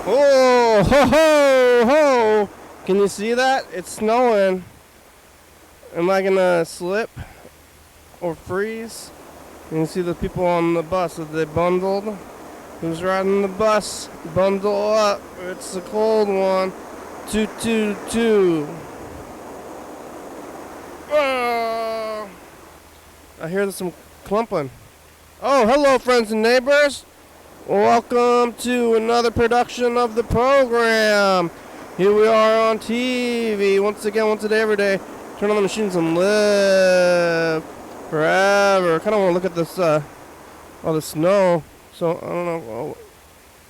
Oh, ho, ho, ho. Can you see that? It's snowing. Am I going to slip or freeze? Can you see the people on the bus? Are they bundled? Who's riding the bus? Bundle up. It's a cold one. 222. I hear some clumping. Oh, hello, friends and neighbors. Welcome to another production of the program. Here we are on TV. Once again, once a day, every day. Turn on the machines and live forever. Kind of want to look at this, all the snow. So, I don't know.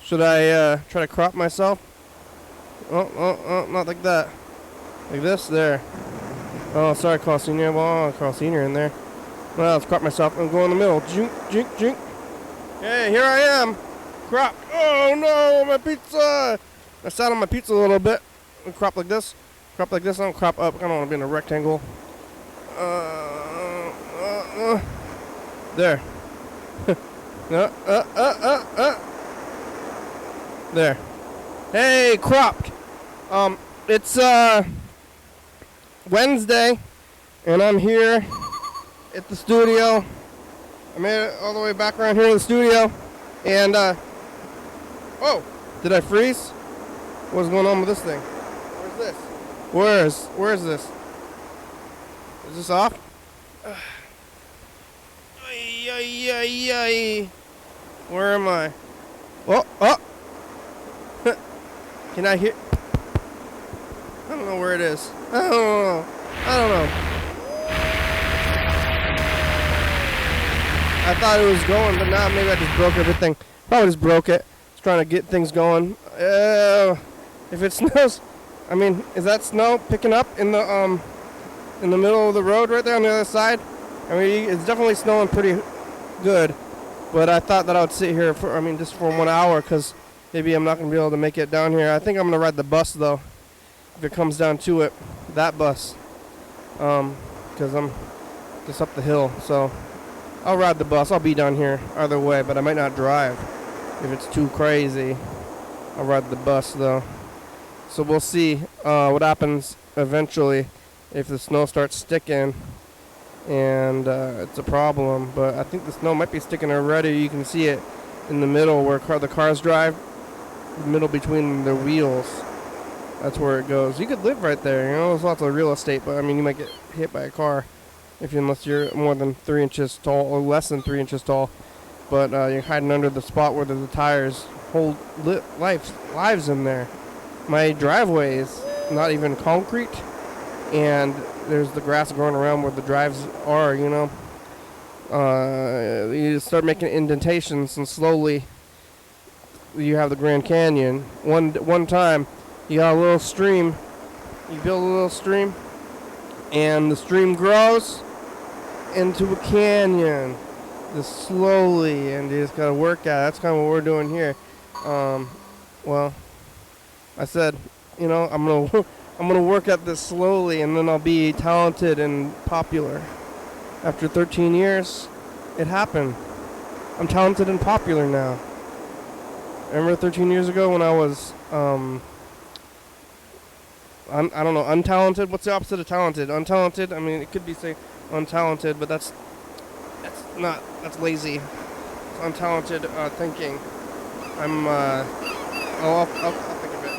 Should I try to crop myself? Oh, not like that. Like this, there. Oh, sorry, Carl Sr. Well, Carl Sr. in there. Well, let's crop myself and go in the middle. Jink, jink, jink. Hey, here I am. Crop. Oh, no, my pizza. I sat on my pizza a little bit. Crop like this. Crop like this. I don't crop up. I don't want to be in a rectangle. There. There. Hey, cropped. It's Wednesday, and I'm here at the studio. I made it all the way back around here in the studio, and oh, did I freeze? What's going on with this thing? Where's this? Where's this? Is this off? Where am I? Oh! Can I hear? I don't know where it is. I don't know. I thought it was going, but now maybe I just broke everything. Probably just broke it. Just trying to get things going. If it snows, I mean, is that snow picking up in the middle of the road right there on the other side? I mean, it's definitely snowing pretty good. But I thought that I would sit here for, just for 1 hour, because maybe I'm not going to be able to make it down here. I think I'm going to ride the bus, though, if it comes down to it. That bus. Because I'm just up the hill. So I'll ride the bus. I'll be down here either way, but I might not drive if it's too crazy. I'll ride the bus, though. So we'll see what happens eventually if the snow starts sticking. And it's a problem, but I think the snow might be sticking already. You can see it in the middle where the cars drive, the middle between their wheels. That's where it goes. You could live right there, there's lots of real estate, but you might get hit by a car unless you're more than 3 inches tall or less than 3 inches tall. But you're hiding under the spot where the tires hold lives in there. My driveway is not even concrete, and there's the grass growing around where the drives are, You start making indentations, and slowly you have the Grand Canyon. One time, you got a little stream. You build a little stream, and the stream grows into a canyon. Just slowly, and you just gotta work at it. That's kind of what we're doing here. Well, I said, I'm gonna work at this slowly, and then I'll be talented and popular. After 13 years, it happened. I'm talented and popular now. Remember 13 years ago when I was, I don't know, untalented? What's the opposite of talented? Untalented? It could be, say, untalented, but that's lazy. It's untalented thinking. I'll think of it.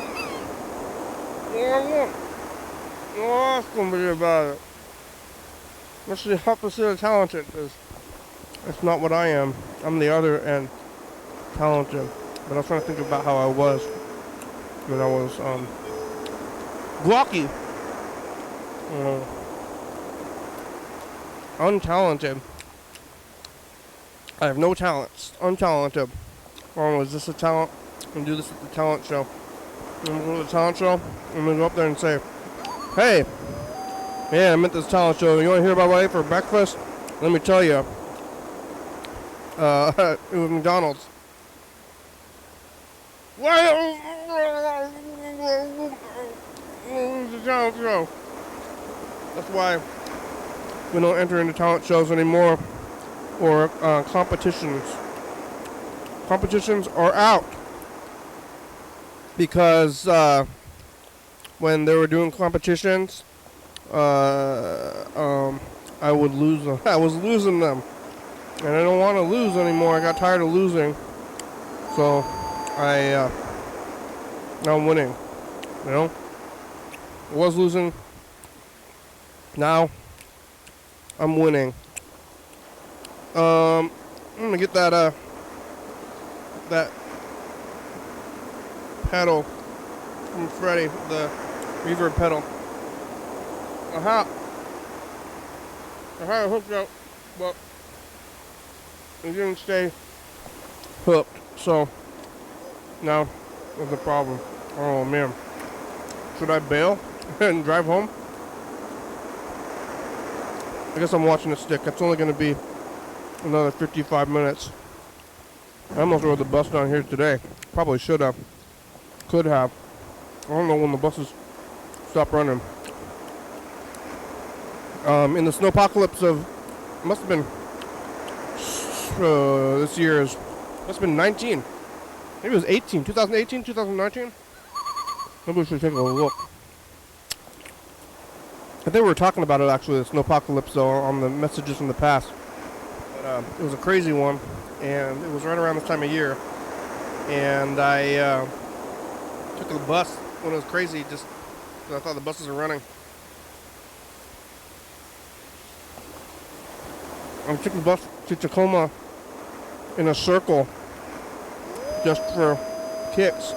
Ask somebody about it. Let's see, opposite of talented, because that's not what I am. I'm the other end, talented. But I was trying to think about how I was when I was blocky. Untalented. I have no talents. Untalented. Oh, is this a talent? I'm going to do this at the talent show. I'm going to go to the talent show. I'm going to go up there and say, hey, man, I'm at this talent show. You want to hear about what I ate for breakfast? Let me tell you. It was McDonald's. Well, the talent show. That's why we don't enter into talent shows anymore, or competitions. Competitions are out. because when they were doing competitions, I would lose them. I was losing them, and I don't want to lose anymore. I got tired of losing, so now I'm winning. You know, I was losing. Now I'm winning. I'm gonna get that pedal from Freddie, the reverb pedal. I had it hooked up, but it didn't stay hooked, so now there's a problem. Oh man, should I bail and drive home? I guess I'm watching the stick. It's only going to be another 55 minutes. I almost rode the bus down here today. Probably should have. Could have. I don't know when the buses stop running. In the snowpocalypse of, must have been this year's, must have been 19. Maybe it was 18, 2018, 2019. Maybe we should take a look. I think we were talking about it actually, the snowpocalypse, on the messages from the past. But it was a crazy one, and it was right around this time of year. And I took the bus when it was crazy, just because I thought the buses were running. I took the bus to Tacoma in a circle just for kicks.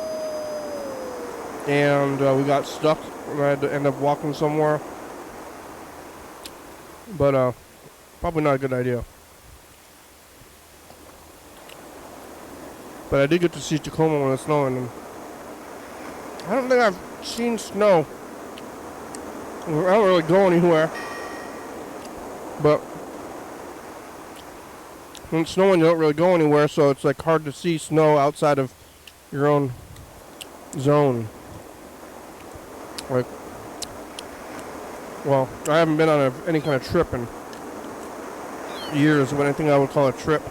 And we got stuck, and I had to end up walking somewhere. But probably not a good idea. But I did get to see Tacoma when it's snowing, and I don't think I've seen snow. I don't really go anywhere. But when it's snowing, you don't really go anywhere, so it's like hard to see snow outside of your own zone. Like, well, I haven't been on any kind of trip in years, but anything I would call a trip,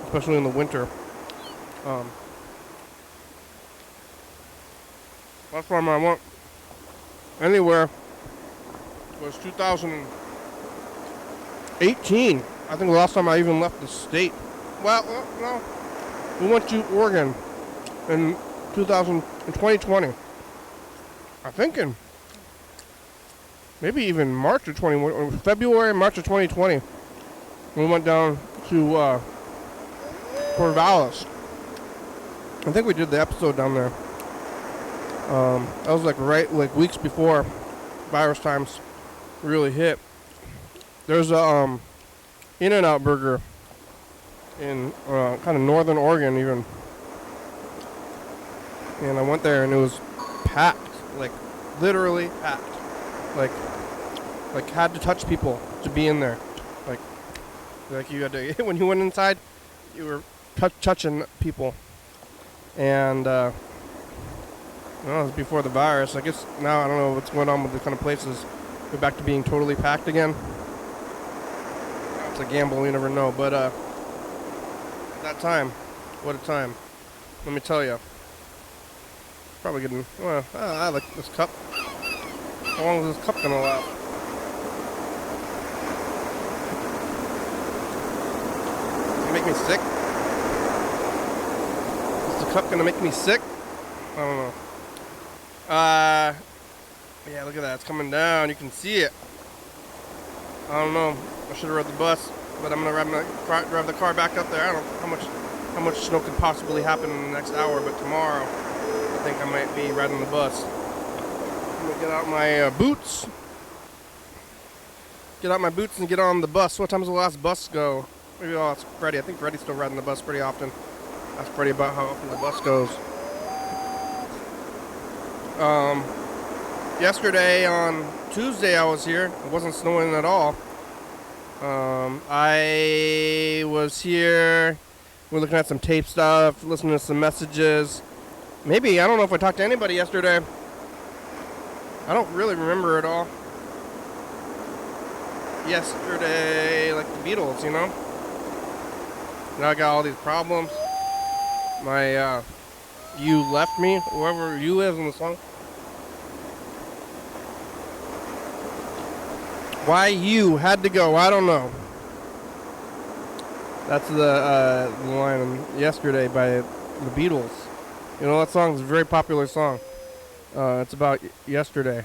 especially in the winter. Last time I went anywhere was 2018. I think the last time I even left the state. Well, no. We went to Oregon in 2020. I think in maybe even March of February, March of 2020. We went down to Corvallis. I think we did the episode down there. That was like weeks before virus times really hit. There's a In-N-Out burger in kind of northern Oregon even. And I went there and it was packed, like literally packed. Like had to touch people to be in there. Like you had to, when you went inside, you were touching people. And it was before the virus. I guess now I don't know what's going on with the kind of places. We're back to being totally packed again. It's a gamble, you never know. But that time, what a time. Let me tell you. Probably getting, well, I like this cup. How long is this cup gonna last? Make me sick? Is the cup gonna make me sick? I don't know. Yeah, look at that. It's coming down. You can see it. I don't know. I should have rode the bus, but I'm gonna drive the car back up there. I don't know how much snow could possibly happen in the next hour, but tomorrow I think I might be riding the bus. I'm gonna get out my boots. Get out my boots and get on the bus. What time does the last bus go? Maybe I'll ask Freddie. I think Freddie's still riding the bus pretty often. Ask Freddie about how often the bus goes. Yesterday on Tuesday I was here. It wasn't snowing at all. I was here. We're looking at some tape stuff, listening to some messages. Maybe, I don't know if I talked to anybody yesterday. I don't really remember it all. Yesterday, like the Beatles, you know? Now I got all these problems. My You left me, whoever you is in the song. Why you had to go, I don't know. That's the line Yesterday by the Beatles. You know, that song is a very popular song. It's about yesterday.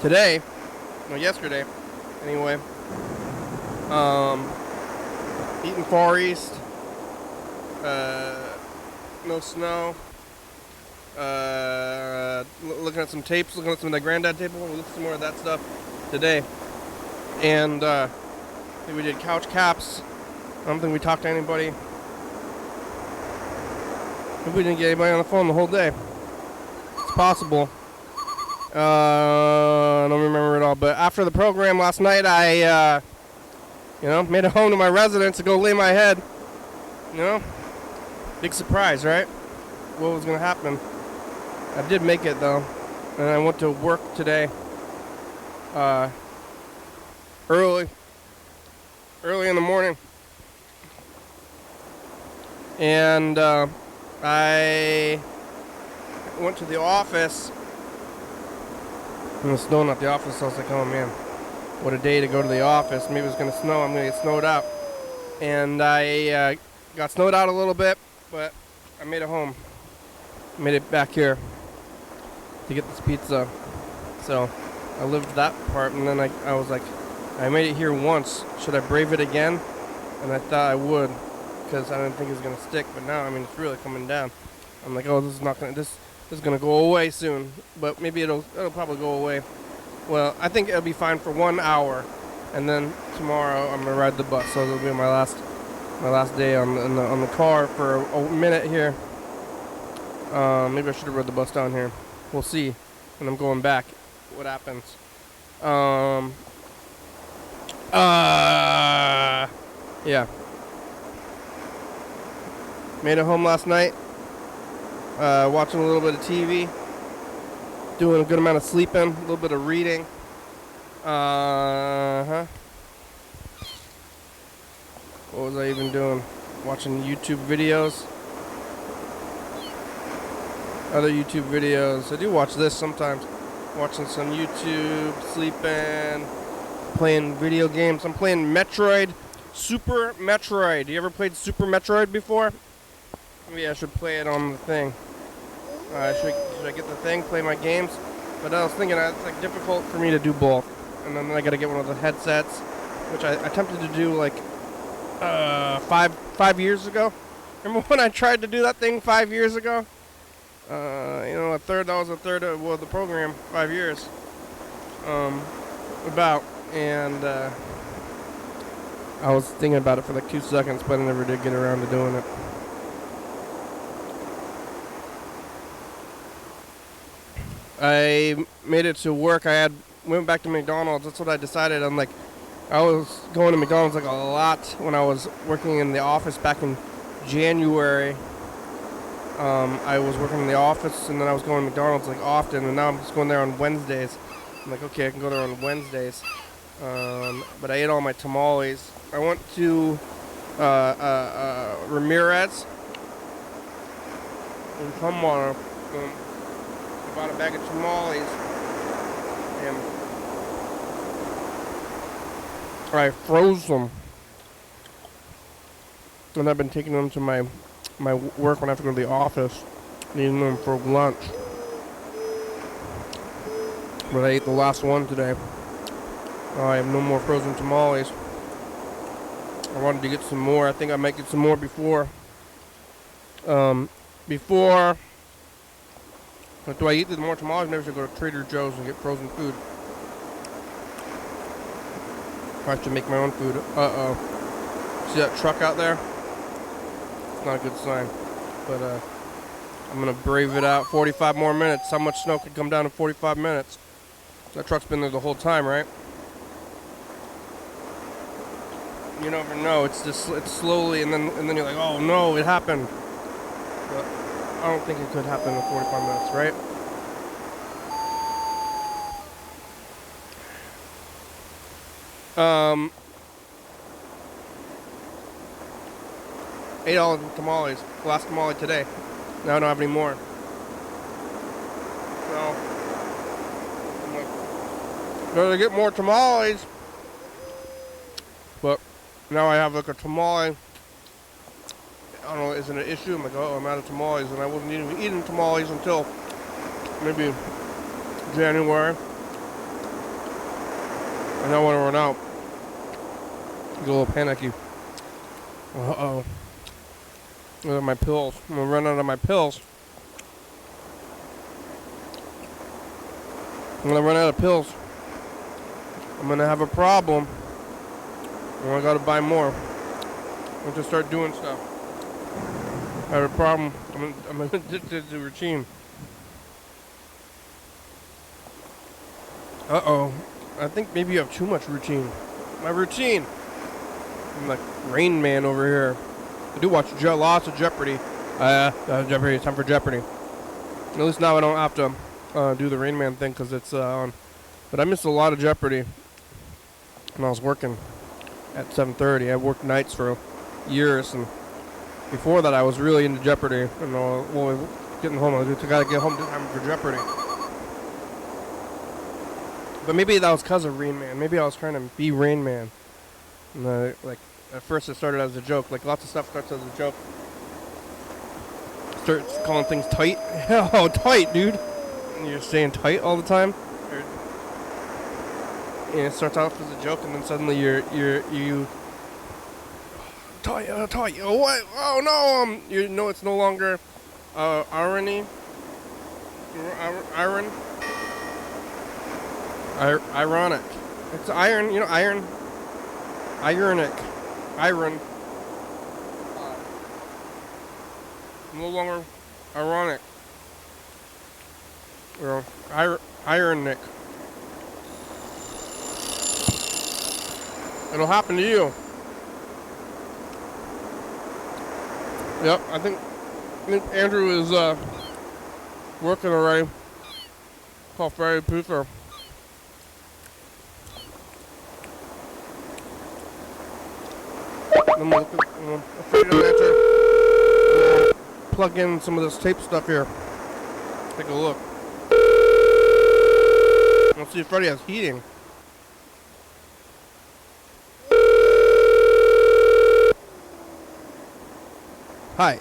Today, no, yesterday, anyway. Eating Far East. No snow. Looking at some tapes, looking at some of the Granddad tape. We'll look at some more of that stuff today. And we did couch caps. I don't think we talked to anybody. We didn't get anybody on the phone the whole day. It's possible. I don't remember it all. But after the program last night, I made it home to my residence to go lay my head. You know, big surprise, right? What was going to happen? I did make it though, and I went to work today. Early in the morning, and I went to the office. And the snow at the office, so I was like, oh man, what a day to go to the office. Maybe it's going to snow. I'm going to get snowed out. And I got snowed out a little bit, but I made it home. Made it back here to get this pizza. So I lived that part, and then I was like, I made it here once. Should I brave it again? And I thought I would, because I didn't think it was going to stick. But now, I mean, it's really coming down. I'm like, oh, this is gonna go away soon, but maybe it'll probably go away. Well, I think it'll be fine for 1 hour, and then tomorrow I'm gonna ride the bus. So it'll be my last day on the car for a minute here. Maybe I should have rode the bus down here. We'll see when I'm going back what happens. Yeah. Made it home last night. Watching a little bit of TV, doing a good amount of sleeping, a little bit of reading. What was I even doing? Watching YouTube videos. Other YouTube videos. I do watch this sometimes. Watching some YouTube, sleeping, playing video games. I'm playing Metroid, Super Metroid. You ever played Super Metroid before? Maybe I should play it on the thing. Should I get the thing, play my games? But I was thinking it's like difficult for me to do both. And then I gotta get one of the headsets, which I attempted to do like 5 years ago. Remember when I tried to do that thing 5 years ago? That was a third of the program, 5 years. And I was thinking about it for like 2 seconds, but I never did get around to doing it. I made it to work. Went back to McDonald's. That's what I decided. I was going to McDonald's like a lot when I was working in the office back in January. I was working in the office, and then I was going to McDonald's like often, and now I'm just going there on Wednesdays. I'm like, okay, I can go there on Wednesdays. But I ate all my tamales. I went to Ramirez in Tumwater. Bought a bag of tamales, and I froze them, and I've been taking them to my work when I have to go to the office, eating them for lunch. But I ate the last one today. I have no more frozen tamales. I wanted to get some more. I think I might get some more before. But do I eat the more tamales? Maybe I should go to Trader Joe's and get frozen food. I should make my own food. See that truck out there? It's not a good sign. But I'm going to brave it out 45 more minutes. How much snow could come down in 45 minutes? That truck's been there the whole time, right? You never know. It's slowly, and then you're like, oh no, it happened. But I don't think it could happen in 45 minutes, right? $8 in tamales. Last tamale today. Now I don't have any more. So, I'm like, gotta get more tamales. But now I have like a tamale. I don't know, is it an issue? I'm like, oh, I'm out of tamales, and I wasn't even eating tamales until maybe January. And now when I run out, I get a little panicky. Uh-oh. Look at my pills. I'm gonna run out of my pills. When I run out of pills, I'm gonna have a problem. And I gotta buy more. I have to start doing stuff. I have a problem. I'm addicted to routine. Uh-oh. I think maybe you have too much routine. My routine. I'm like Rain Man over here. I do watch lots of Jeopardy. Jeopardy. It's time for Jeopardy. At least now I don't have to do the Rain Man thing because it's on. But I missed a lot of Jeopardy when I was working at 7:30. I worked nights for years, and before that I was really into Jeopardy. And well, getting home, I gotta get home to time for Jeopardy. But maybe that was because of Rain Man. Maybe I was trying to be Rain Man. And like at first it started as a joke. Like lots of stuff starts as a joke. Start calling things tight. Oh, tight, dude. And you're saying tight all the time. And it starts off as a joke, and then suddenly you tight. Oh, what? Oh no. You know it's no longer irony. Ironic. It's iron. You know, iron. Ironic. Iron. No longer ironic. Or ironic. It'll happen to you. Yep, I think Andrew is working already. Call Friday Puther. I'm gonna plug in some of this tape stuff here. Take a look. Let's see if Freddie has heating. Hi.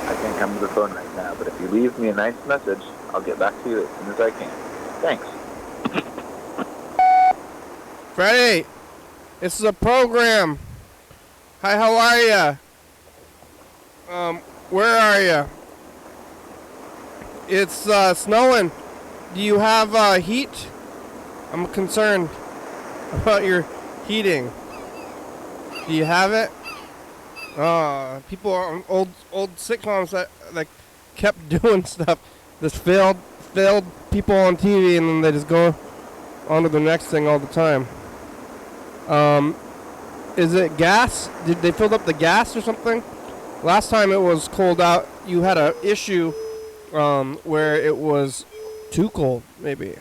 I can't come to the phone right now, but if you leave me a nice message, I'll get back to you as soon as I can. Thanks. Freddie, this is a program. Hi, how are ya? Where are ya? It's snowing. Do you have heat? I'm concerned about your heating. Do you have it? People are old sitcoms that like kept doing stuff. This failed people on TV, and then they just go on to the next thing all the time. Is it gas? Did they fill up the gas or something? Last time it was cold out, you had a issue where it was too cold, maybe.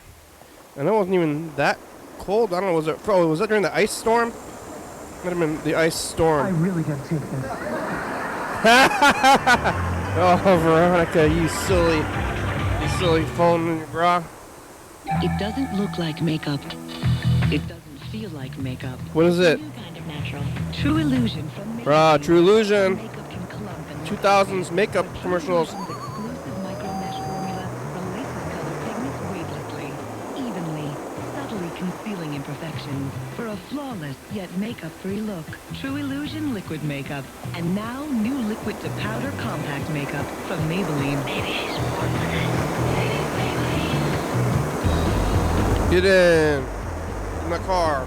And it wasn't even that cold. I don't know. Was it during the ice storm? Might have been the ice storm. I really gotta take this. Oh, Veronica, you silly phone in your bra. It doesn't look like makeup. It doesn't feel like makeup. What is it? New kind of natural. True Illusion from Makeup. Bruh, True Illusion. Makeup can clump and 2000s makeup commercials. Exclusive micro mesh formula releases color pigments weightlessly, evenly, subtly concealing imperfections for a flawless yet makeup-free look. True Illusion liquid makeup, and now new liquid to powder compact makeup from Maybelline. Get in the car.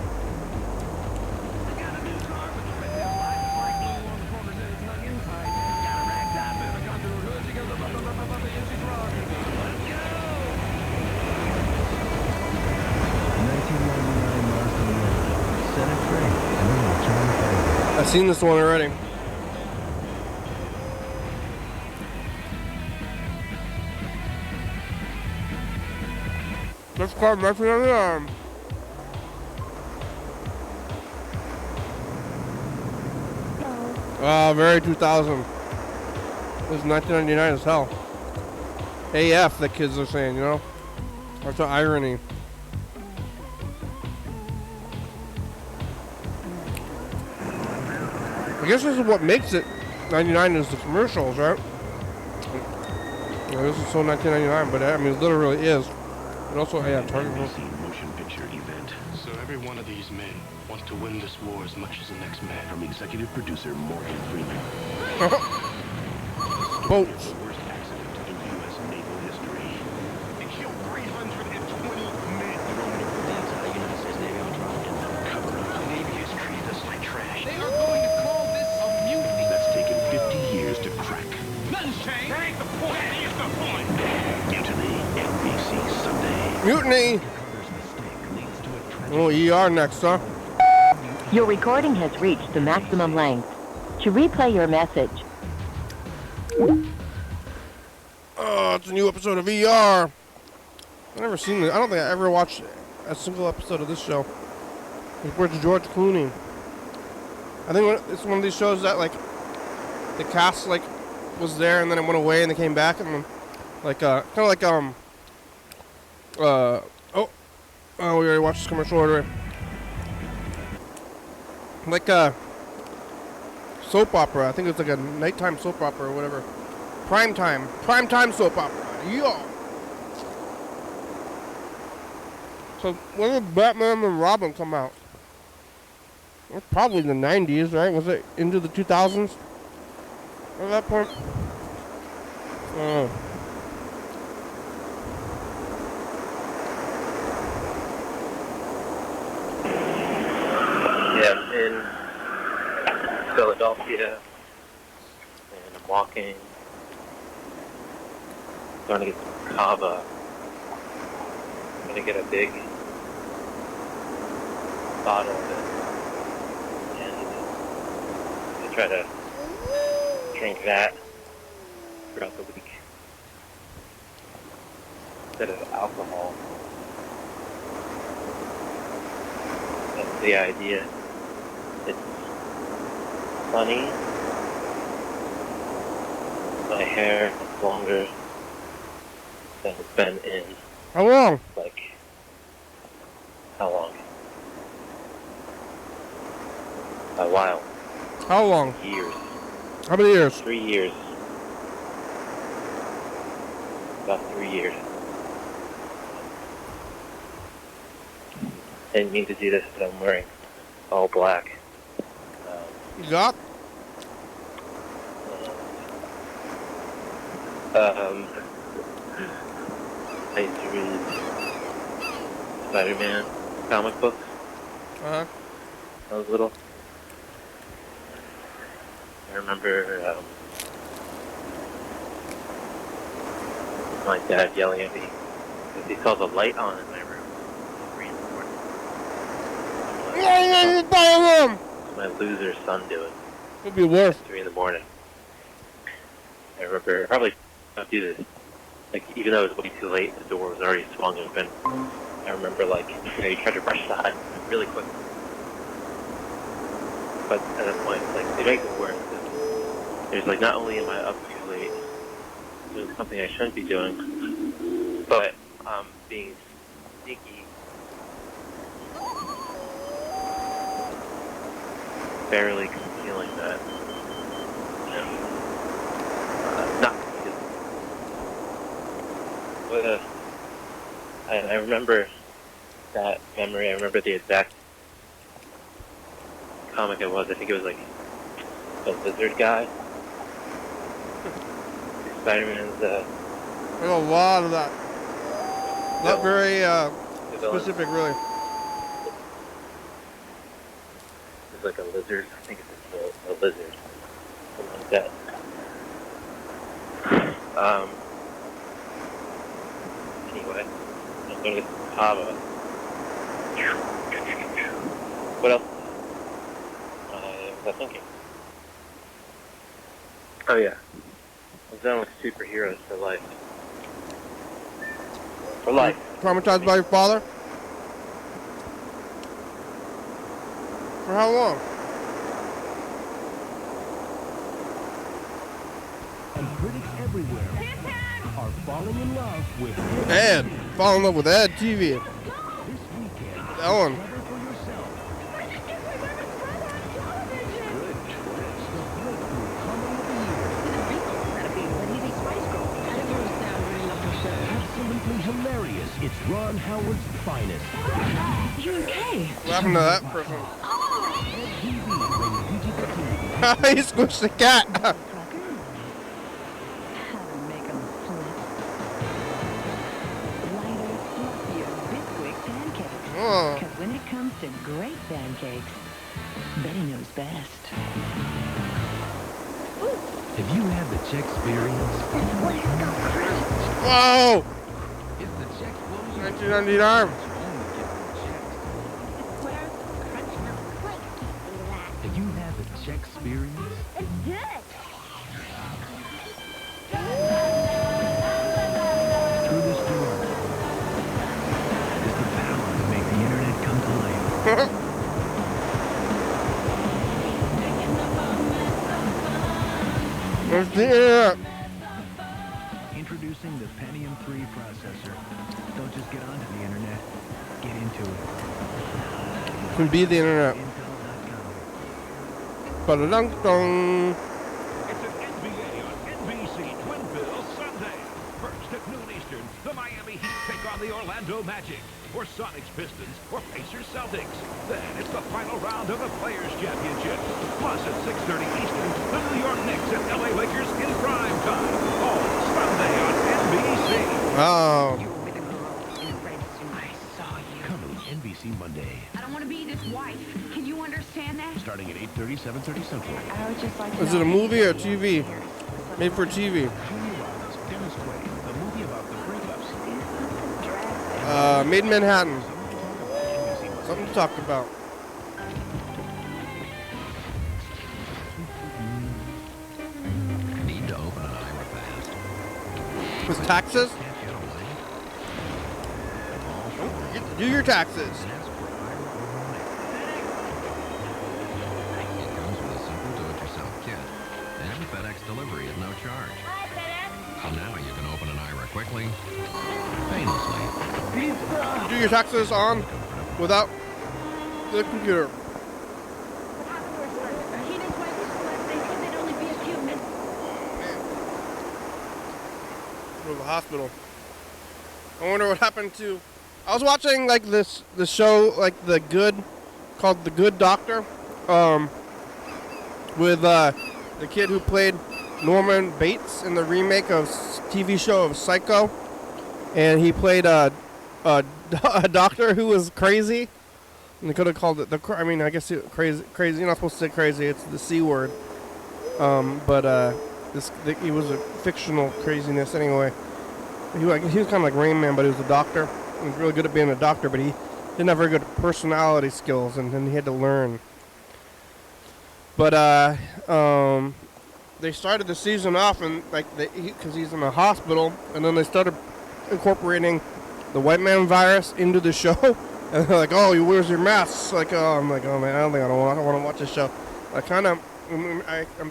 I've seen this one already. Let's call Murphy on the arm. Very 2000. This is 1999 as hell. AF, the kids are saying, you know? That's the irony. I guess this is what makes it 99 is the commercials, right? Yeah, this is so 1999, but I mean, it literally is. And also, yeah, Target. Motion picture event. So every one of these men wants to win this war as much as the next man. From executive producer Morgan Freeman. Boats. The worst accident in U.S. naval history. It killed 320 men. The Roman equivalent of the United States Navy on trial in the cover of Navy history. That's like trash. They are going to call this a mutiny. That's taken 50 years to crack. Nothing's changed. That ain't the point. That is the point. Mutiny, NBC Sunday. Mutiny! Oh, ER next, huh? Your recording has reached the maximum length. To replay your message, Oh, it's a new episode of ER. I've never seen it. I don't think I ever watched a single episode of this show. It's George Clooney. I think it's one of these shows that, like, the cast, like, was there and then it went away and they came back and then, like, kind of like, we already watched this commercial already. Like a soap opera. I think it's like a nighttime soap opera or whatever. Primetime soap opera. Yeah. So when did Batman and Robin come out? It was probably the 90s, right? Was it into the 2000s? At that point? Yeah, I'm in Philadelphia, and I'm walking, going to get some kava. I'm going to get a big bottle of it, and I try to drink that throughout the week instead of alcohol. That's the idea. It's funny. My hair is longer than it's been in, How long? like, how long? A while. How long? Years. How many years? 3 years. About 3 years. I didn't mean to do this, but I'm wearing all black. You got? I used to read Spider-Man comic books Uh-huh. when I was little. I remember my dad yelling at me because he saw the light on in my room. 3 in the morning. What's my loser son doing? Could be worse. 3 in the morning. I remember, probably not do this. Like, even though it was way too late, the door was already swung open. I remember, like, you tried to brush aside really quick. But at that point, like, it makes it worse. There's, like, not only am I up too late, doing something I shouldn't be doing, but being sneaky, barely concealing that. Not because, but I remember that memory. I remember the exact comic it was. I think it was like a lizard guy. Spider-Man's There's a lot of that. Not very specific, really. It's like a lizard. I think it's a lizard. Something like that. Anyway, I'm going to get some kava. What else? I was I thinking? Oh yeah. I'm done with superheroes for life. For life. Traumatized by your father? For how long? And critics everywhere are falling in love with Ed. Fall in love with Ed TV. this weekend. Ellen. Discover for yourself absolutely hilarious. It's Ron Howard's finest. You okay? What happened to that person? Ed TV, rated PG-13. He squished the cat. How to make 'em flip. Lighter, fluffier, Bisquick pancakes. Oh. Because when it comes to great pancakes, Betty knows best. Have you had the check experience? Whoa! Is the check closing? 1990 arm. Have you had the check experience? Through this door is the power to make the internet come to life. There's the internet. Introducing the Pentium 3 processor. Don't just get onto the internet. Get into it. Can be the internet. Intel.com. Ba-da-dunk-dong. It's an NBA on NBC Twin Bill Sunday. First at noon Eastern, the Miami Heat take on the Orlando Magic, or Sonics Pistons, or Pacers Celtics. Then it's the final round of the Players Championship. Plus at 6:30 Eastern, the New York Knicks and LA Lakers in prime time. All Sunday on NBC. Oh. You were with a girl in a red suit. I saw you. Coming NBC Monday. I don't want to be this wife. Can you understand that? Starting at 8:30, 7:30 Central. I would just like to Is it a movie or TV? Made for TV. Julia Roberts demonstrating the movie about the breakups. Made in Manhattan. NBC Monday. Something to talk about. Need to open an IRA fast. With taxes? Can't get away. Do your taxes. Ask for IRA overnight. It comes with a simple do-it-yourself kit, and FedEx delivery at no charge. So now you can open an IRA quickly, painlessly. Do your taxes on without the computer. He and his wife just left. They said they'd only be a few minutes. Go to the hospital. I wonder what happened to. I was watching like the show like called The Good Doctor, with the kid who played Norman Bates in the remake of TV show of Psycho, and he played a doctor who was crazy. And they could have called it I mean, I guess crazy. You're not supposed to say crazy. It's the C word. But he was a fictional craziness anyway. He was kind of like Rain Man, but he was a doctor. He was really good at being a doctor, but he didn't have very good personality skills, and then he had to learn. But they started the season off and because he's in a hospital, and then they started incorporating the white man virus into the show. And they're like, "Oh, where's your mask?" Like, I'm like, "Oh man, I don't think I want to watch this show." I'm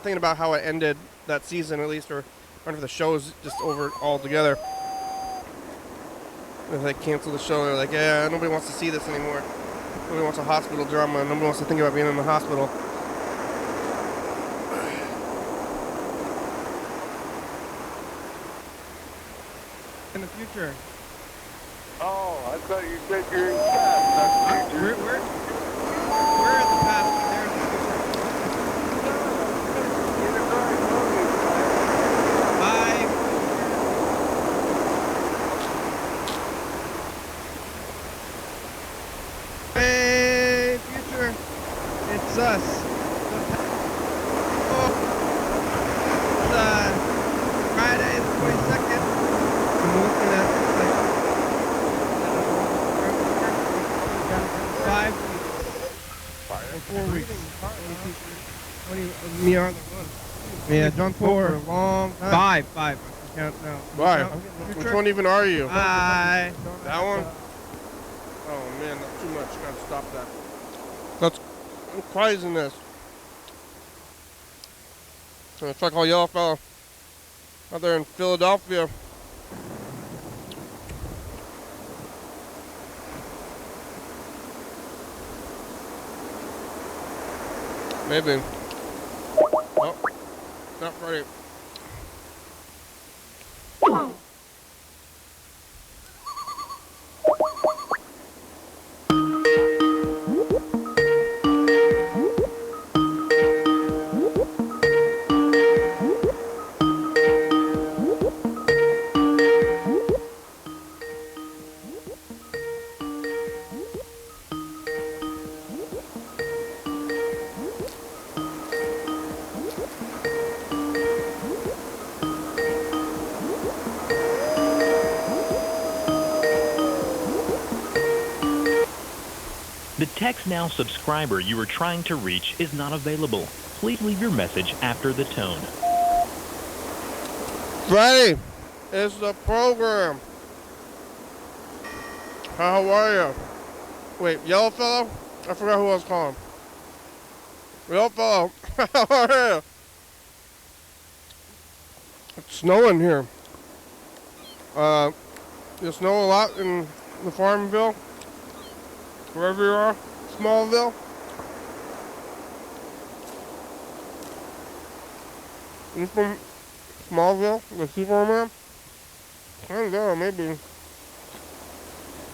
thinking about how it ended that season, at least, or I wonder if the show is just over altogether. If they cancel the show, they're like, "Yeah, nobody wants to see this anymore. Nobody wants a hospital drama. Nobody wants to think about being in the hospital." In the future. Oh, I thought you said you're in class. That's We're in the past, but they're in the future. Bye. Hey, future. It's us. It's Friday the 22nd. I'm looking at like 5 weeks or 4 weeks. Me on the one. Yeah, drunk For a four. long time. Five. Count now. Why? Which one even are you? Bye. That one? Oh man, that's too much. Gotta stop that. That's poisonous. It's like all yellow fella out there in Philadelphia. Maybe. Oh, not ready. The Text Now subscriber you are trying to reach is not available. Please leave your message after the tone. Freddie, it's the program. How are you? Wait, yellow fellow? I forgot who I was calling. Yellow fellow, how are you? It's snowing here. You snow a lot in the Farmville? Wherever you are, Smallville. You from Smallville, the Superman? I don't know, maybe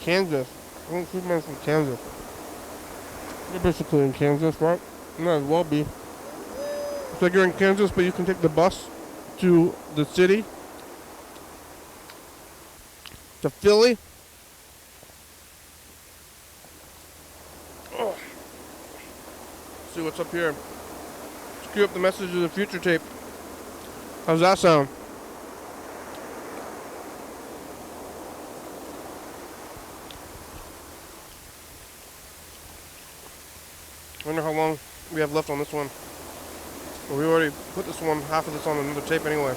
Kansas. I think Superman's from Kansas. You're basically in Kansas, right? Might as well be. It's like you're in Kansas, but you can take the bus to the city, to Philly. Oh. See what's up here. Let's cue up the message of the future tape. How's that sound? I wonder how long we have left on this one. Well, we already put this one, half of this on another tape anyway.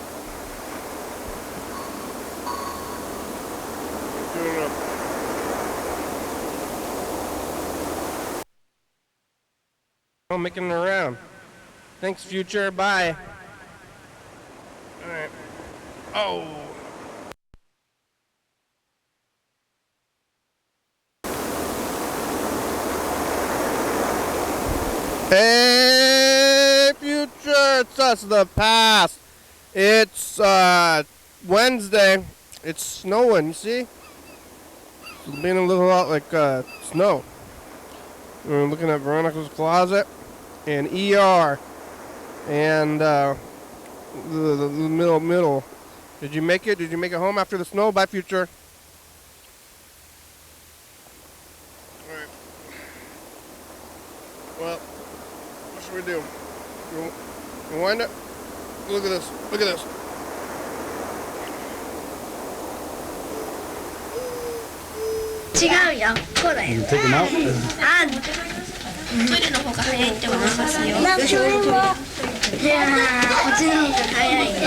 Doing it up. I'm making it around. Thanks, future. Bye. All right. Oh. Hey, future. It's us, the past. It's Wednesday. It's snowing. You see? It's being a little lot like snow. We're looking at Veronica's closet and ER and the middle. Did you make it? Did you make it home after the snow? Bye, future. All right. Well, what should we do? You wind it? Look at this. Look at this.違うよ、こうだよ。Take them out. あ、トイレの方が早いって思いますよ。なんかそれも、いやー、こっちの方が早いね。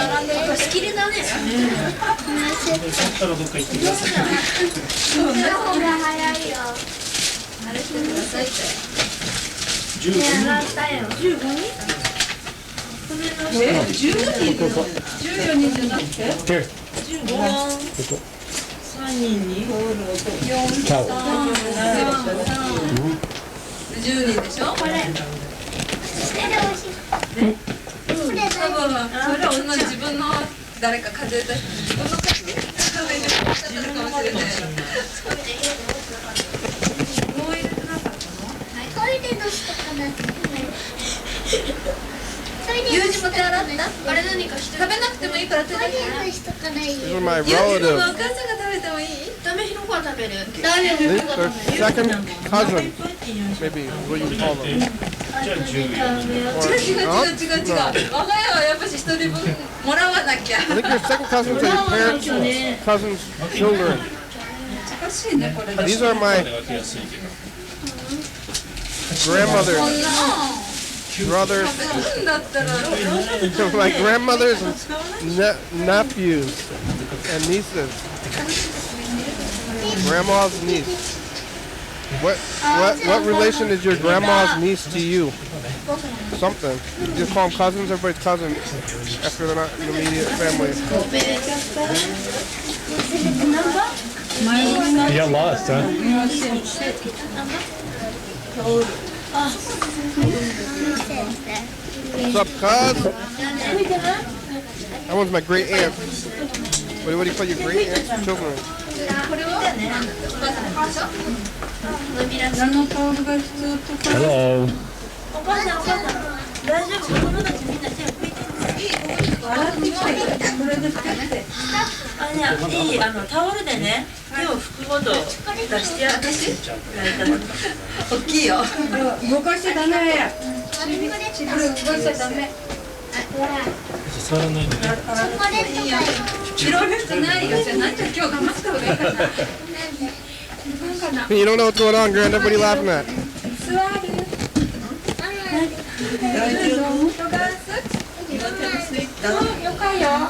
仕切りだね。そったらどっか行ってください。そっちの方が早いよ。あれしてくださいって。15人。上がったよ。15人？15人？14人じゃなくて？15。3人に4、3、10人でしょこれ多分それ同じ自分の誰か数えた人自分の数えてらっしゃったかもしれないもう入れてなかったの？トイレの人かなユージも手洗った？あれ何かして食べなくてもいいから手で。These are my ユージもお relatives. 母さんが食べてもいい？ダメヒロコは食べる。 They're second cousin, maybe what you call them. 違う。我が家はやっぱし一人分もらわなきゃ。 I think your second cousins are your parents' cousins' children. 難しいねこれ。 These are my grandmother's brothers, to my grandmothers, and nephews, and nieces. Grandma's niece. What relation is your grandma's niece to you? Something. You just call them cousins. Everybody's cousins after they're not in the immediate family. You got lost, huh? What's up, cuz? That one's my great aunt. What do you call your great aunt's children? Hello. 大丈夫、子供たちみんな手を拭いて笑ってきて、これで拭けて。いい、タオルでね、手を拭くことを出してやって。大きいよ。動かしちゃダメや。これ動かしちゃダメ。触らないでね。広い人ないよ。じゃあなんで今日頑張った方がいいかな。You don't know what's going on, Grandad. What are you laughing at? 大丈夫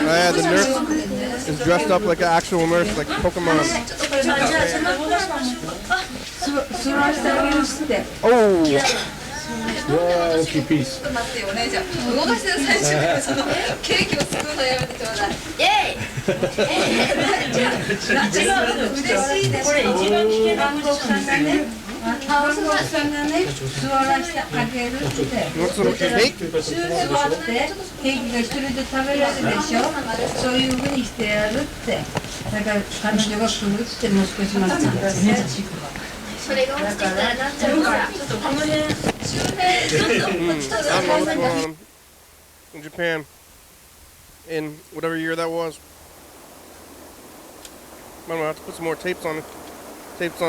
？Yeah, the nurse is dressed up like an actual nurse, like Pokemon. Oh! Whoa, okay, peace. 動かしてる最中にそのケーキを作るのやめてちょうだい。イェイ！嬉しいです。これ一番危険な番号さんがね、座らせてあげるって。週でもあってケーキが一人で食べられるでしょ。そういう風にしてやるって。だから彼女が来るってもう少し待ってください。それが落ちてきたらなっちゃうから、ちょっとこの辺周辺ちょっとI don't know what's going on in Japan in whatever year that was. I don't know, I have to put some more tapes on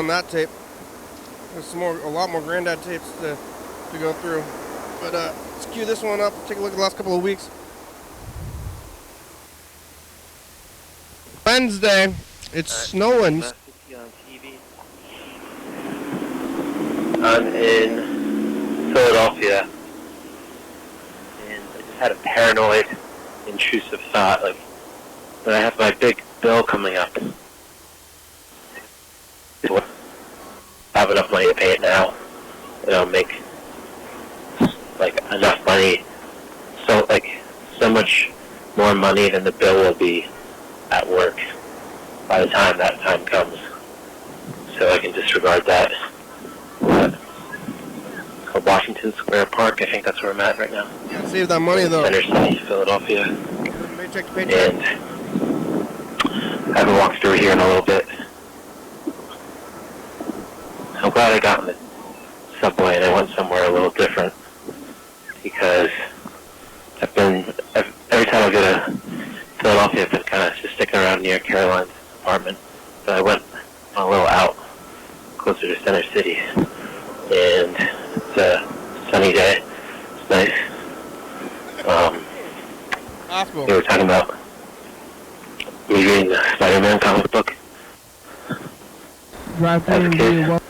that tape. There's a lot more Granddad tapes to go through. But let's cue this one up, take a look at the last couple of weeks. Wednesday, it's snowing. I'm in Philadelphia, and I just had a paranoid, intrusive thought, like, that I have my big bill coming up. I have enough money to pay it now, and I'll make, like, enough money, so much more money than the bill will be at work by the time that time comes. So I can disregard that. Called Washington Square Park. I think that's where I'm at right now. Yeah, save that money though. Center City, Philadelphia. Paycheck to paycheck. And I haven't walked through here in a little bit. I'm glad I got in the subway and I went somewhere a little different, because every time I go to Philadelphia, I've been kind of just sticking around near Caroline's apartment. But I went a little out, closer to Center City, and it's a sunny day. It's nice. We were talking about me reading the Spider-Man comic book as a kid.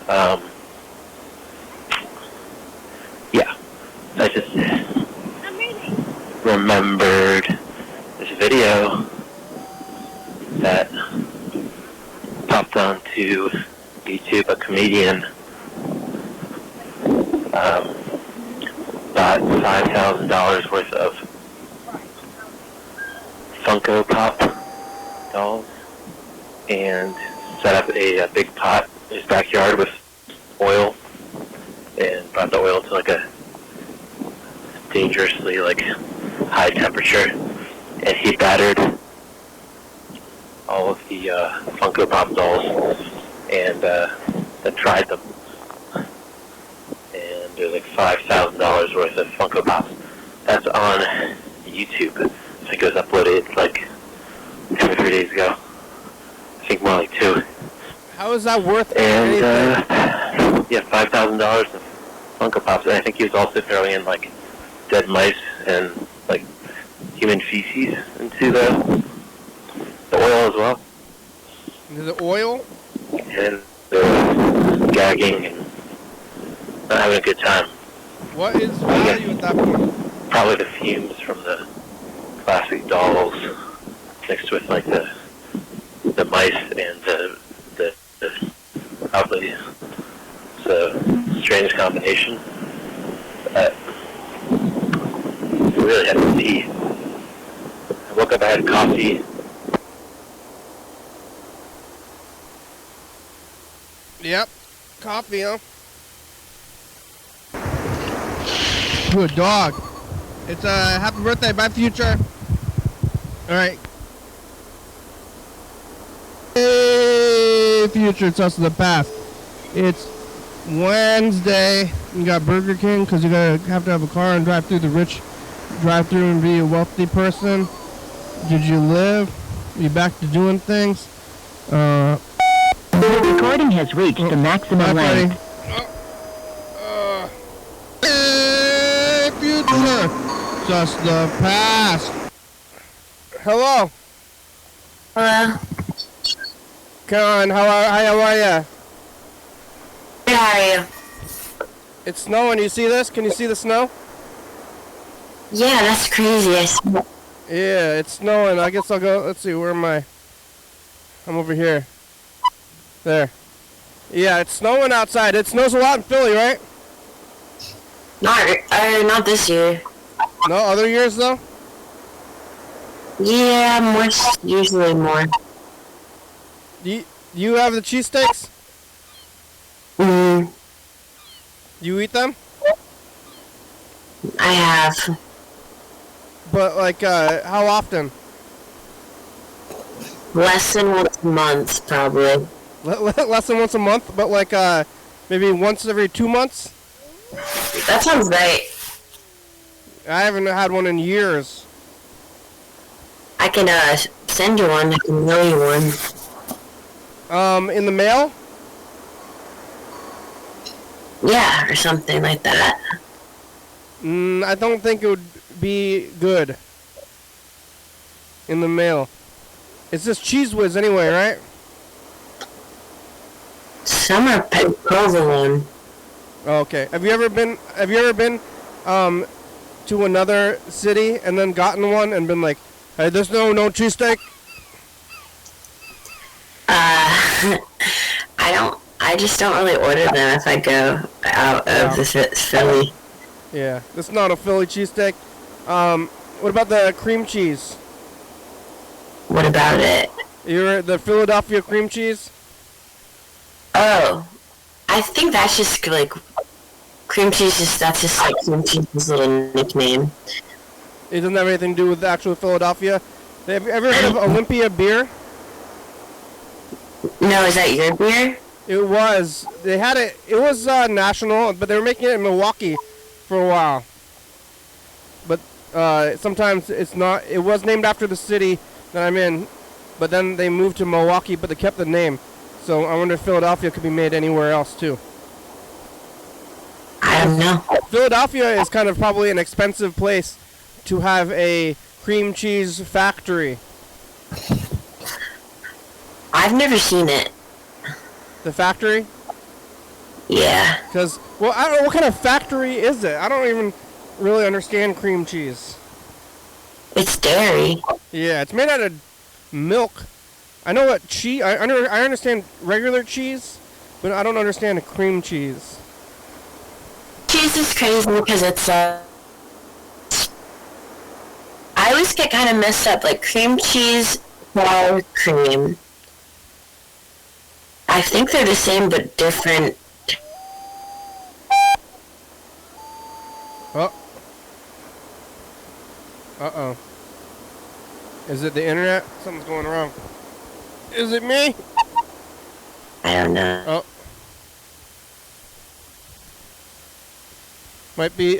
Yeah, I just remembered this video that popped onto YouTube. A comedian bought $5,000 worth of Funko Pop dolls and set up a big pot in his backyard with oil, and brought the oil to like a dangerously high temperature, and he battered all of the Funko Pop dolls and then tried them. And there's like $5,000 worth of Funko Pops. That's on YouTube. I think it was uploaded like 2 or 3 days ago. I think more like 2. How is that worth anything? Yeah, $5,000 of Funko Pops. And I think he was also throwing in like dead mice and like human feces into the oil as well. The oil? And the gagging and not having a good time. What is value at that point? Probably the fumes from the plastic dolls mixed with like the mice and the probably it's a strange combination. We really had some tea. I woke up, I had coffee. Yep. Coffee, huh? To a dog. It's a happy birthday, bye future. Alright. Hey future, it's us in the past. It's Wednesday. You got Burger King because you have to have a car and drive through the rich drive through and be a wealthy person. Did you live? Are you back to doing things? The recording has reached the maximum length. Hey, future, just the past. Hello. Hello. Come on, how are ya? Good, how are you? It's snowing. You see this? Can you see the snow? Yeah, that's crazy. I see it. Yeah, it's snowing. I guess I'll go. Let's see. Where am I? I'm over here. There. Yeah, it's snowing outside. It snows a lot in Philly, right? Not this year. No, other years though? Yeah, usually more. You have the cheesesteaks? Mm. You eat them? I have. But like, how often? Less than once a month, probably. Less than once a month, but like, maybe once every 2 months? That sounds right. I haven't had one in years. I can, send you one. I can mail you one. In the mail? Yeah, or something like that. I don't think it would be good. In the mail. It's just Cheese Whiz anyway, right? Some are provolone. Oh, okay. Have you ever been to another city and then gotten one and been like, hey, there's no cheesesteak? I just don't really order them if I go out of the Philly. Yeah, it's not a Philly cheesesteak. What about the cream cheese? What about it? The Philadelphia cream cheese? Oh, I think that's just like cream cheese. That's just like cream cheese's little nickname. It doesn't have anything to do with the actual Philadelphia. Have you ever heard of Olympia beer? No, is that your beer? It was. They had it. It was national, but they were making it in Milwaukee for a while. But sometimes it's not. It was named after the city that I'm in, but then they moved to Milwaukee, but they kept the name. So I wonder if Philadelphia could be made anywhere else too. I don't know. Philadelphia is kind of probably an expensive place to have a cream cheese factory. I've never seen it. The factory? Yeah. Because, well, I don't know, what kind of factory is it? I don't even really understand cream cheese. It's dairy. Yeah, it's made out of milk. I know what cheese, I understand regular cheese, but I don't understand cream cheese. Cheese is crazy because it's, I always get kind of messed up, like cream cheese, sour cream. I think they're the same but different. Oh. Uh-oh. Is it the internet? Something's going wrong. Is it me? I don't know. Oh. Might be,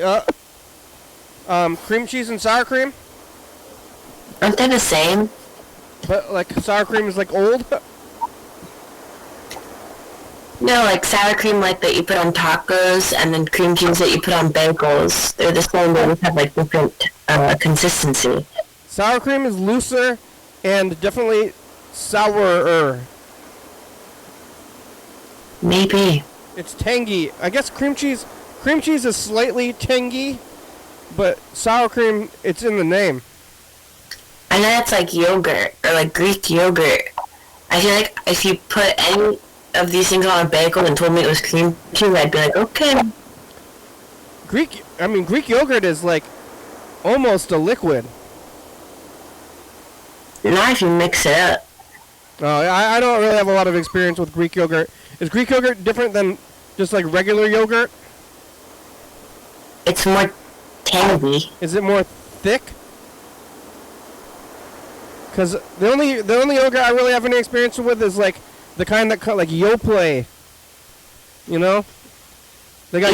cream cheese and sour cream? Aren't they the same? But, like, sour cream is, like, old? No, like sour cream like that you put on tacos, and then cream cheese that you put on bagels. They're the same, but they have like different consistency. Sour cream is looser and definitely sourer. Maybe. It's tangy. I guess cream cheese cream cheese is slightly tangy, but sour cream, it's in the name. I know it's like yogurt, or like Greek yogurt. I feel like if you put any of these things on a bagel and told me it was cream cheese, I'd be like, okay. Greek yogurt is like almost a liquid. Not if you mix it up. Oh, I don't really have a lot of experience with Greek yogurt. Is Greek yogurt different than just like regular yogurt? It's more tangy. Is it more thick? Because the only yogurt I really have any experience with is like the kind that like Yoplait. You know? They got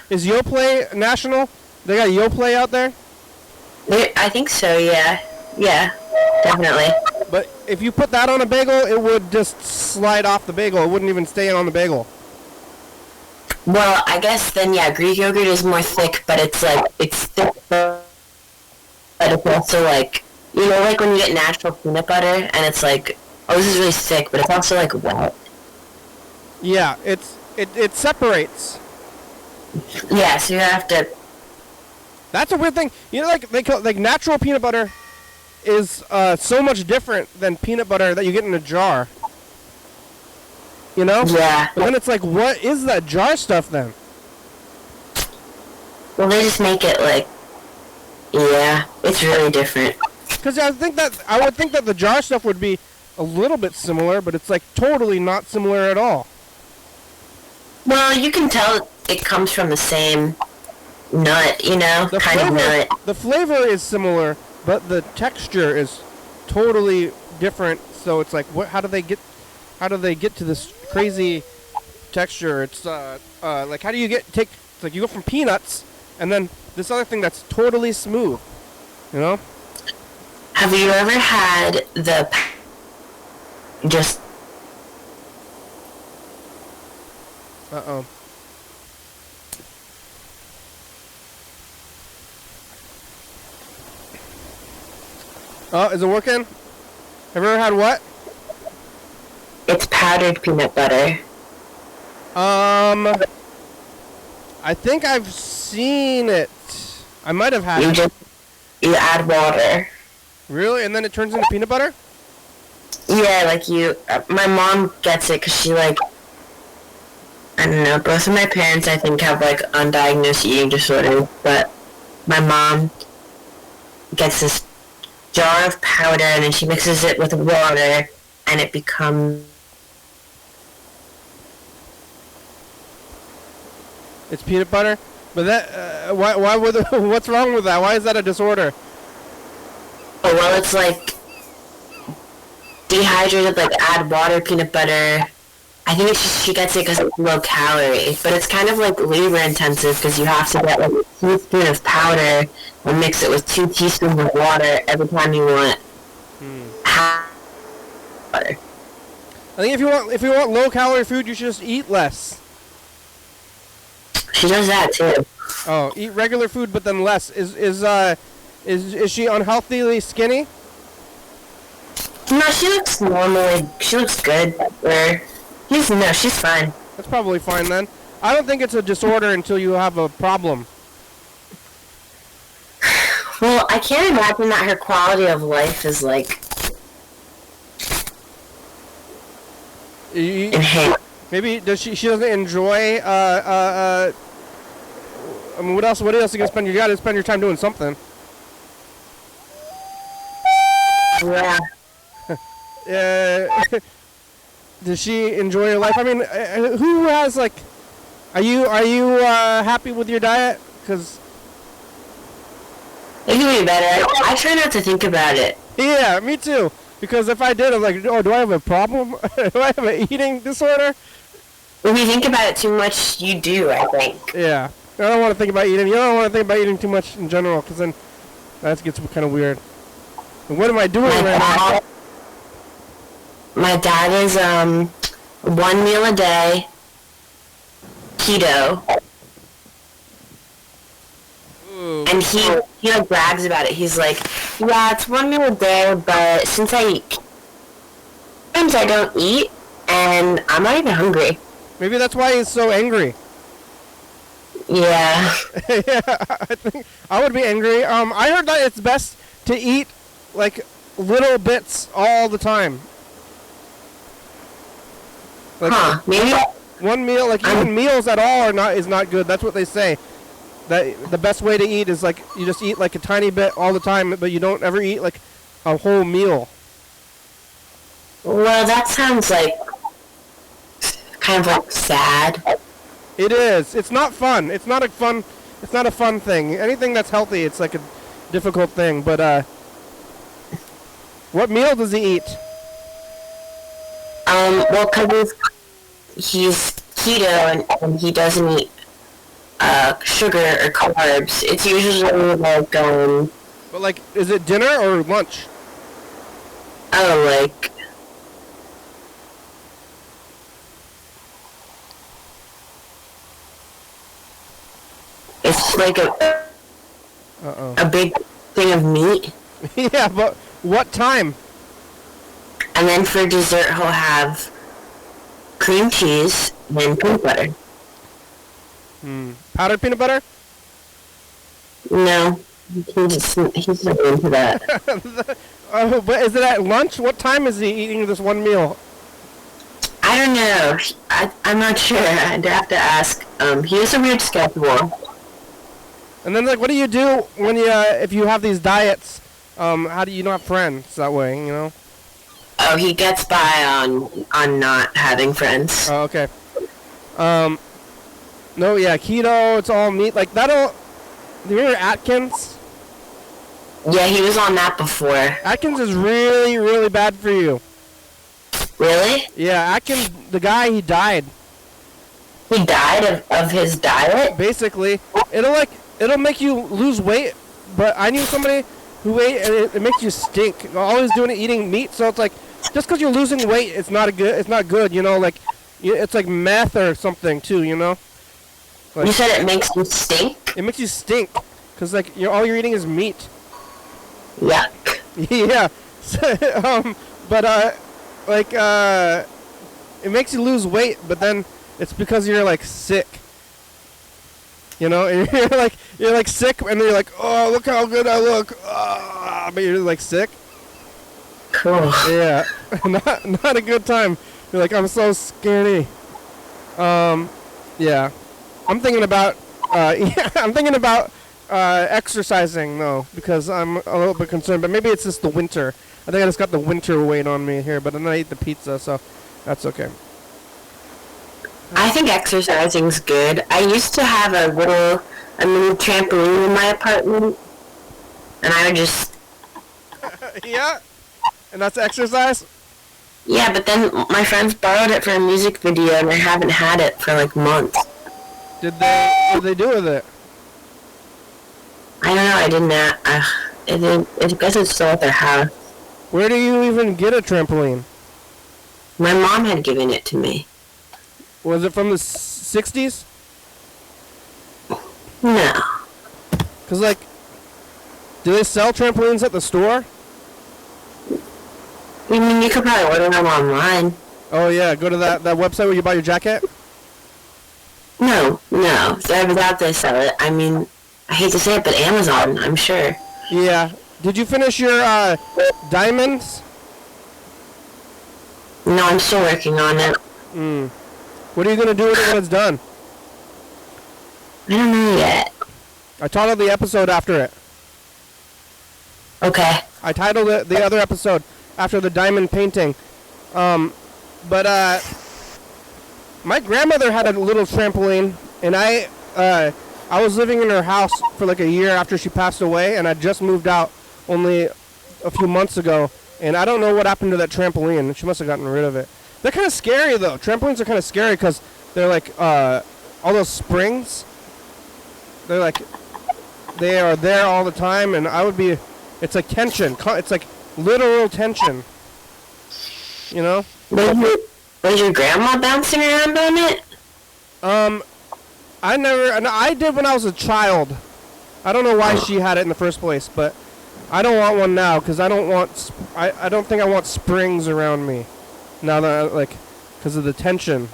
is Yoplait national? They got Yoplait out there? I think so, yeah. Yeah, definitely. But if you put that on a bagel, it would just slide off the bagel. It wouldn't even stay on the bagel. Well, I guess then, yeah, Greek yogurt is more thick, but it's thick, but it's also like, you know, like when you get natural peanut butter, and it's like, oh, this is really thick, but it's also like wet. Yeah, it separates. Yeah, so you have to. That's a weird thing. You know, like they call, like natural peanut butter is so much different than peanut butter that you get in a jar. You know? Yeah. But then it's like, what is that jar stuff then? Well, they just make it like, yeah, it's really different. Because I would think that the jar stuff would be a little bit similar, but it's like totally not similar at all. Well, you can tell it comes from the same nut, you know, The kind of nut. The flavor is similar, but the texture is totally different. So it's like, how do they get to this crazy texture? It's like, how do you it's like you go from peanuts and then this other thing that's totally smooth, you know? Have you ever had just? Uh-oh. Oh, is it working? Have you ever had what? It's powdered peanut butter. I think I've seen it. I might have had it. You add water. Really? And then it turns into peanut butter? Yeah, like my mom gets it because she like, I don't know, both of my parents I think have like undiagnosed eating disorders, but my mom gets this jar of powder and then she mixes it with water and it becomes... It's peanut butter? But that, why would, what's wrong with that? Why is that a disorder? Oh, well, it's like dehydrated, like add water, peanut butter. I think it's just she gets it because it's low calorie, but it's kind of like labor intensive because you have to get like a teaspoon of powder and mix it with 2 teaspoons of water every time you want half butter. I think if you want low calorie food, you should just eat less. She does that too. Oh, eat regular food, but then less. Is she unhealthily skinny? No, she looks normally. She looks good. She's fine. That's probably fine then. I don't think it's a disorder until you have a problem. Well, I can't imagine that her quality of life is like enhanced. Maybe she doesn't enjoy I mean, what else are you gonna spend? You gotta spend your time doing something. Yeah. Does she enjoy her life? I mean, who has like? Are you happy with your diet? Because it can be better. I try not to think about it. Yeah, me too. Because if I did, I'm like, oh, do I have a problem? Do I have an eating disorder? If you think about it too much, you do, I think. Yeah. I don't want to think about eating. You don't want to think about eating too much in general, because then that gets kind of weird. And what am I doing right now? My dad is 1 meal a day, keto. Ooh. And he like brags about it. He's like, yeah, it's 1 meal a day, but since I eat, sometimes I don't eat, and I'm not even hungry. Maybe that's why he's so angry. Yeah. Yeah, I think I would be angry. I heard that it's best to eat like little bits all the time. Like, maybe one meal, like even meals at all is not good. That's what they say. That the best way to eat is like you just eat like a tiny bit all the time, but you don't ever eat like a whole meal. Well, that sounds like kind of like sad. It is. It's not fun. It's not a fun thing. Anything that's healthy, it's like a difficult thing. But what meal does he eat? Well, because he's keto and he doesn't eat sugar or carbs. It's usually like But like, is it dinner or lunch? Oh, like it's like a big thing of meat. Yeah, but what time? And then for dessert, he'll have cream cheese and peanut butter. Powdered peanut butter? No, he's not into that. Oh, but is it at lunch? What time is he eating this one meal? I don't know. I'm not sure. I'd have to ask. He has a weird schedule. And then, like, what do you do when if you have these diets? How do you not have friends that way? You know? Oh, he gets by on not having friends. Oh, okay. No, yeah, keto. It's all meat. Like that'll. Do you remember Atkins? Yeah, he was on that before. Atkins is really, really bad for you. Really? Yeah, Atkins, the guy, he died. He died of his diet? Basically. It'll make you lose weight, but I knew somebody who ate, and it makes you stink. Always doing it, eating meat, so it's like, just because you're losing weight, it's not good, you know, like, it's like meth or something, too, you know? Like, you said it makes you stink? It makes you stink, because, like, all you're eating is meat. Yuck. Yeah. But, it makes you lose weight, but then it's because you're, like, sick. You know, and you're like sick, and then you're like, oh, look how good I look. But you're, like, sick. Cool. Yeah. Not a good time. You're like, I'm so skinny. Yeah. I'm thinking about, exercising, though, because I'm a little bit concerned. But maybe it's just the winter. I think I just got the winter weight on me here, but then I ate the pizza, so that's okay. I think exercising's good. I used to have a mini trampoline in my apartment, and I would just... Yeah? And that's exercise? Yeah, but then my friends borrowed it for a music video, and I haven't had it for, like, months. What did they do with it? I don't know, I didn't, I guess it's still at their house. Where do you even get a trampoline? My mom had given it to me. Was it from the 60s? No. Because, like, do they sell trampolines at the store? I mean, you could probably order them online. Oh, yeah. Go to that website where you buy your jacket? No. Without they sell it. I mean, I hate to say it, but Amazon, I'm sure. Yeah. Did you finish your diamonds? No, I'm still working on it. What are you going to do with it when it's done? I don't know yet. I titled the episode after it. Okay. I titled it the other episode after the diamond painting. But my grandmother had a little trampoline, and I was living in her house for like a year after she passed away, and I just moved out only a few months ago, and I don't know what happened to that trampoline. She must have gotten rid of it. They're kind of scary, though. Trampolines are kind of scary because they're like all those springs. They're like, they are there all the time, and it's like tension. It's like literal tension. You know? Was your grandma bouncing around on it? I did when I was a child. I don't know why she had it in the first place, but I don't want one now because I don't think I want springs around me. Now that, because of the tension.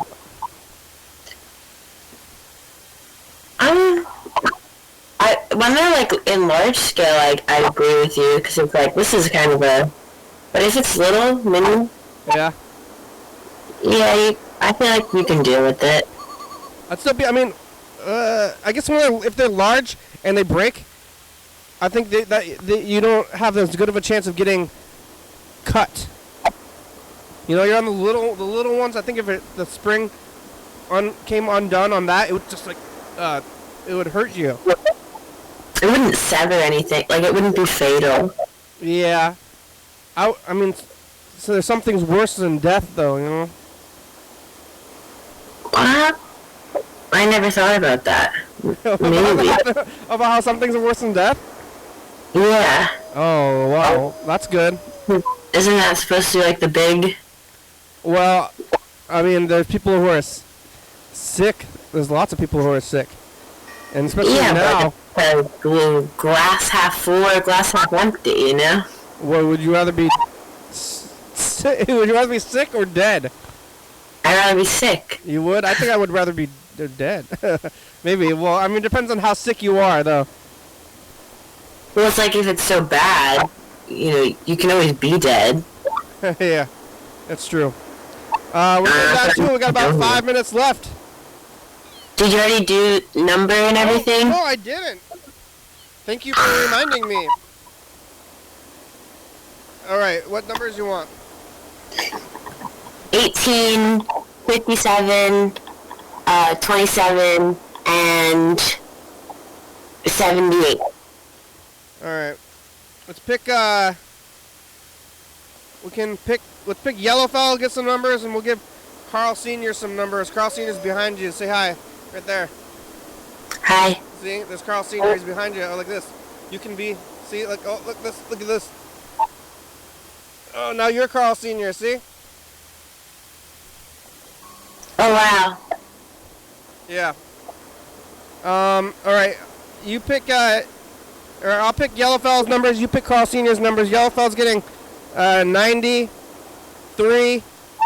when they're like in large scale, I agree with you because it's like this is kind of a. But if it's little, mini. Yeah. Yeah, I feel like you can deal with it. I'd still be. I mean, I guess if they're large and they break, I think that you don't have as good of a chance of getting cut. You know, you're on the little ones. I think if the spring came undone on that, it would just like it would hurt you. It wouldn't sever anything. Like it wouldn't be fatal. Yeah. I mean, so there's some things worse than death, though. You know. What? I never thought about that. Maybe. About how some things are worse than death? Yeah. Oh, wow. That's good. Isn't that supposed to be like the big... Well, I mean, there's people who are sick. There's lots of people who are sick. And especially now... But glass half full or glass half empty, you know? Well, would you rather be... Would you rather be sick or dead? I'd rather be sick. You would? I think I would rather be dead. Maybe. Well, I mean, it depends on how sick you are, though. Well, it's like if it's so bad, you know, you can always be dead. Yeah, that's true. We got about 5 minutes left. Did you already do number and everything? No, I didn't. Thank you for reminding me. All right, what numbers you want? 18, 57, 27, and 78. Alright. Let's pick, let's pick Yellowfell, get some numbers, and we'll give Carl Sr. some numbers. Carl Sr.'s behind you. Say hi. Right there. Hi. See? There's Carl Sr. He's behind you. Oh, like this. You can be, see? Like, oh, look this. Look at this. Oh, now you're Carl Sr., see? Oh, wow. Yeah. Alright. You pick, or I'll pick Yellowfell's numbers, you pick Carl Sr.'s numbers. Yellowfell's getting 93,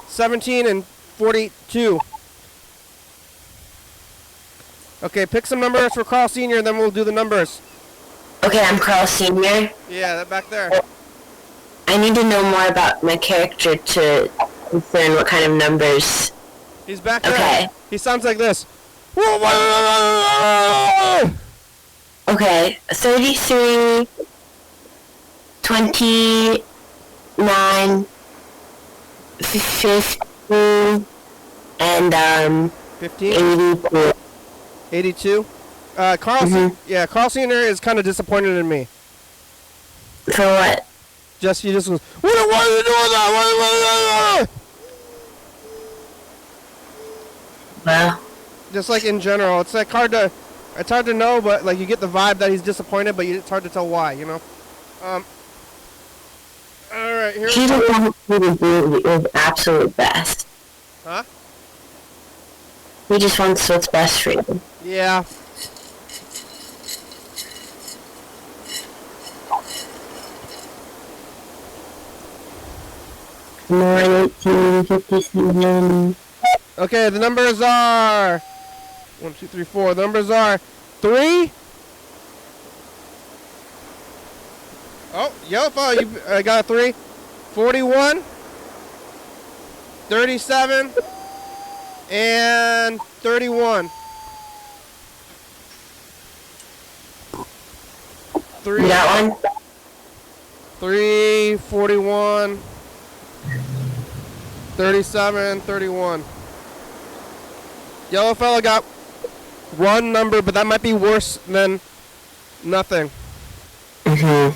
17, and 42. Okay, pick some numbers for Carl Sr., and then we'll do the numbers. Okay, I'm Carl Sr. Yeah, that back there. I need to know more about my character to discern what kind of numbers. He's back there. Okay. He sounds like this. Okay, 33, 29, 15, and 15? 82. 82? Carl, yeah, Carl Sr. is kind of disappointed in me. For what? He just was, why are you doing that? Well. Just like in general, it's like hard to know, but like you get the vibe that he's disappointed, but it's hard to tell why, you know? All right, here we He go. just wants me to do his absolute best. Huh? He just wants what's best for you. Yeah. Nine, 18, 57. Okay, the numbers are 1, 2, 3, 4. The numbers are 3. Oh, Yellowfell, you got a 3. 41, 37, and 31. 3. You got one? 3, 41, 37, 31. Yellowfella got one number, but that might be worse than nothing. Because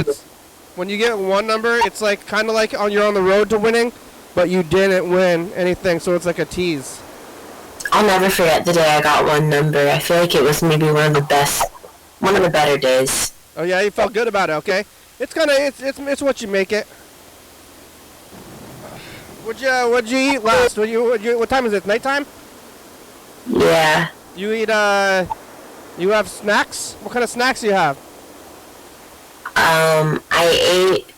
it's when you get one number, it's like kind of like you're on the road to winning, but you didn't win anything, so it's like a tease. I'll never forget the day I got one number. I feel like it was maybe one of the better days. Oh yeah, you felt good about it. Okay, it's kind of it's what you make it. What'd you eat last? What time is it? Nighttime? Yeah. You eat you have snacks? What kind of snacks do you have? I ate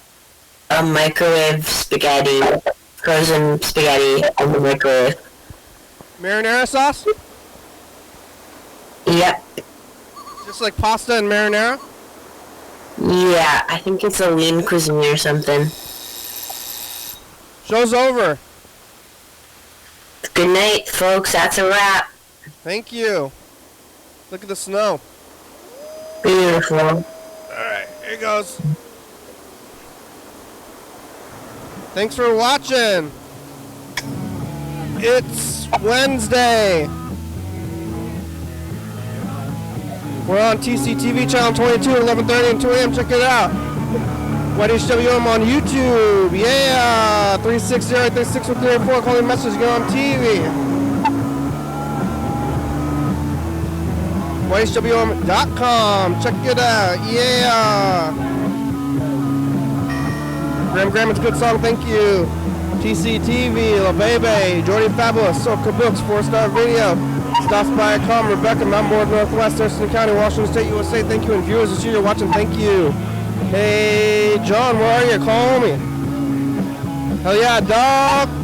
a microwave spaghetti, frozen spaghetti in the microwave. Marinara sauce? Yep. Just like pasta and marinara? Yeah, I think it's a lean cuisine or something. Show's over. Good night, folks. That's a wrap. Thank you. Look at the snow. Beautiful. Alright, here goes. Thanks for watching. It's Wednesday. We're on TCTV channel 22 at 11:30 and 2 a.m. Check it out. YDHWM on YouTube. Yeah. 360-836-384. Call me a message. Get on TV. YDHWM.com. Check it out. Yeah. Graham, it's a good song. Thank you. TCTV, La Bebe, Jordy Fabulous, Soca Books, 4-Star Video. Stops by Com, Rebecca, Mountain Board, Northwest, Thurston County, Washington State, USA. Thank you. And viewers this year watching, thank you. Hey, John, where are you? Call me. Hell yeah, dog.